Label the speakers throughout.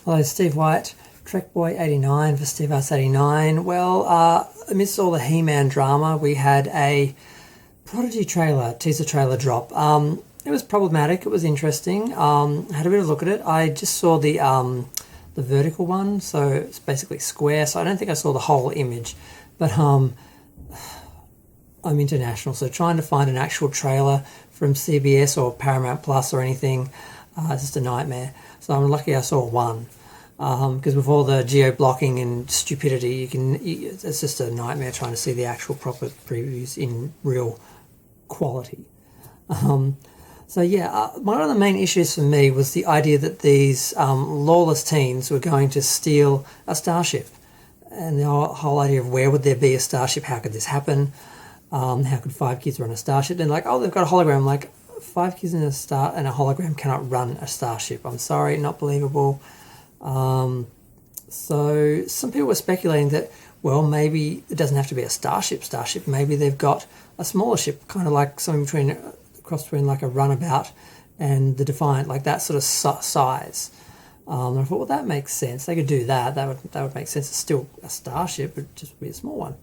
Speaker 1: Hello, Steve White, TrekBoy89 for SteveUs89. Well, amidst all the He-Man drama, we had a Prodigy teaser trailer drop. It was problematic. It was interesting. I had a bit of a look at it. I just saw the vertical one, so it's basically square. So I don't think I saw the whole image. But I'm international, so trying to find an actual trailer from CBS or Paramount Plus or anything is just a nightmare. So I'm lucky I saw one. Because with all the geo-blocking and stupidity, it's just a nightmare trying to see the actual proper previews in real quality. So yeah, one of the main issues for me was the idea that these lawless teens were going to steal a starship. And the whole idea of where would there be a starship, how could this happen, how could 5 kids run a starship? And like, oh, they've got a hologram. Like, 5 kids in a hologram cannot run a starship. I'm sorry, not believable. So some people were speculating that, well, maybe it doesn't have to be a starship. Maybe they've got a smaller ship, kind of like something cross between like a runabout and the Defiant, like that sort of size. And I thought, well, that makes sense. They could do that. That would make sense. It's still a starship, but just be a small one.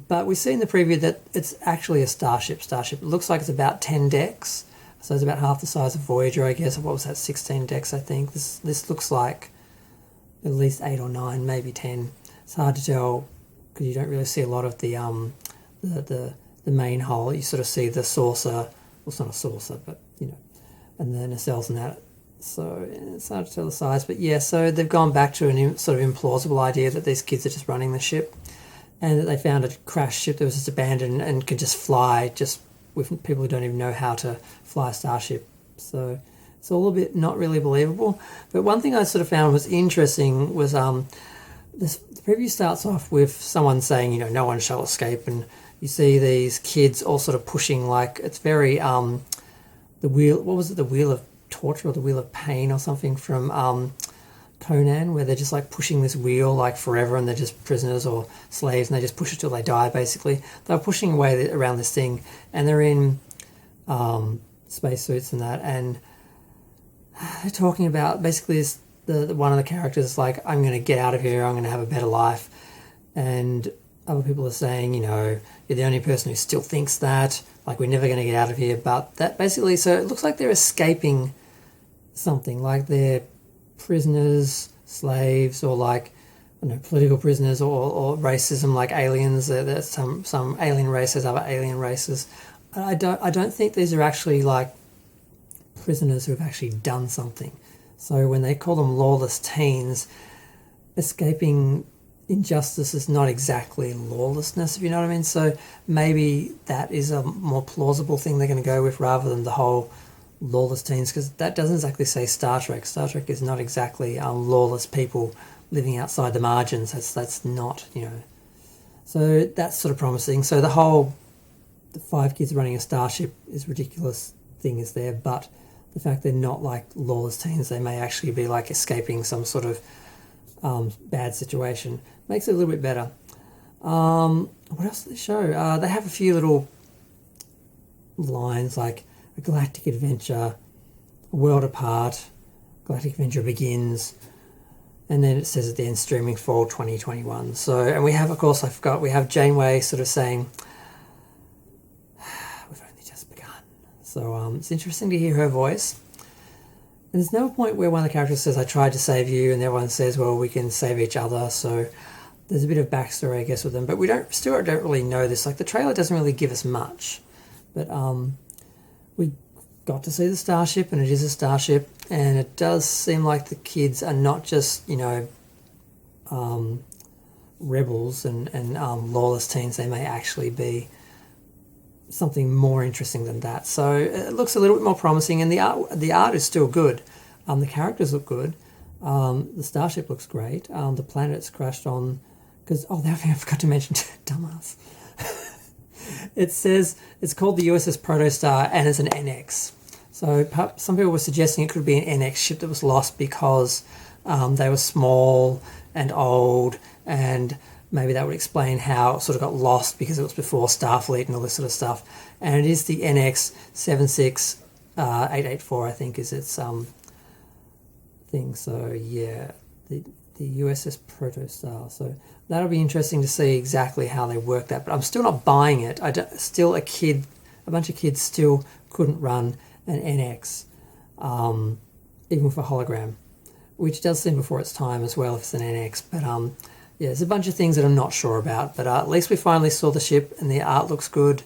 Speaker 1: But we see in the preview that it's actually a starship. It looks like it's about 10 decks. So it's about half the size of Voyager, I guess. What was that, 16 decks, I think. This looks like at least 8 or 9, maybe 10. It's hard to tell because you don't really see a lot of the main hull. You sort of see the saucer. Well, it's not a saucer, but, you know, and the nacelles and that. So it's hard to tell the size. But yeah, so they've gone back to a sort of implausible idea that these kids are just running the ship and that they found a crashed ship that was just abandoned and could just fly just with people who don't even know how to fly a starship. So it's all a bit not really believable. But one thing I sort of found was interesting was the preview starts off with someone saying, you know, no one shall escape, and you see these kids all sort of pushing, like, it's very the wheel, what was it, the Wheel of Torture or the Wheel of Pain or something from Conan, where they're just like pushing this wheel like forever and they're just prisoners or slaves and they just push it till they die, basically. They're pushing away around this thing and they're in spacesuits and that, and they're talking about basically this, the one of the characters is like, I'm going to get out of here, I'm going to have a better life, and other people are saying, you know, you're the only person who still thinks that, like, we're never going to get out of here. But that basically, so it looks like they're escaping something, like they're prisoners, slaves, or like, I don't know, political prisoners, or racism, like aliens. There's some alien races, other alien races. I don't think these are actually like prisoners who have actually done something. So when they call them lawless teens, escaping injustice is not exactly lawlessness, if you know what I mean. So maybe that is a more plausible thing they're going to go with rather than the whole lawless teens, because that doesn't exactly say Star Trek. Star Trek is not exactly lawless people living outside the margins. That's not, you know. So that's sort of promising. So the whole 5 kids running a starship is ridiculous thing is there, but the fact they're not like lawless teens, they may actually be like escaping some sort of bad situation, makes it a little bit better. What else do they show? They have a few little lines like a galactic adventure, a world apart, galactic adventure begins, and then it says at the end, streaming fall 2021. So, and we have, of course, we have Janeway sort of saying, we've only just begun. So it's interesting to hear her voice. And there's no point where one of the characters says, I tried to save you, and the other one says, well, we can save each other. So there's a bit of backstory, I guess, with them. But we still don't really know this. Like, the trailer doesn't really give us much. But we got to see the starship, and it is a starship. And it does seem like the kids are not just, you know, rebels and lawless teens. They may actually be something more interesting than that. So it looks a little bit more promising, and the art is still good. The characters look good. The starship looks great. The planet's crashed on, because, oh, the other thing I forgot to mention, dumbass. It says it's called the USS Protostar and it's an NX. So some people were suggesting it could be an NX ship that was lost because they were small and old, and maybe that would explain how it sort of got lost because it was before Starfleet and all this sort of stuff. And it is the NX-76884, I think, is its thing. thing. So yeah, the USS Protostar. So that'll be interesting to see exactly how they work that. But I'm still not buying it. Still a bunch of kids still couldn't run an NX, even for hologram, which does seem before its time as well if it's an NX. But yeah, there's a bunch of things that I'm not sure about. But at least we finally saw the ship and the art looks good.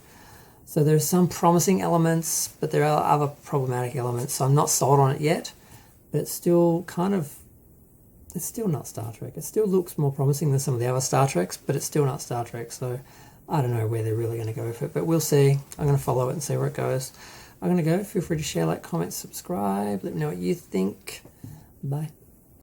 Speaker 1: So there's some promising elements, but there are other problematic elements. So I'm not sold on it yet. But it's still it's still not Star Trek. It still looks more promising than some of the other Star Treks, but it's still not Star Trek. So I don't know where they're really going to go with it, but we'll see. I'm going to follow it and see where it goes. I'm going to go. Feel free to share, like, comment, subscribe. Let me know what you think. Bye.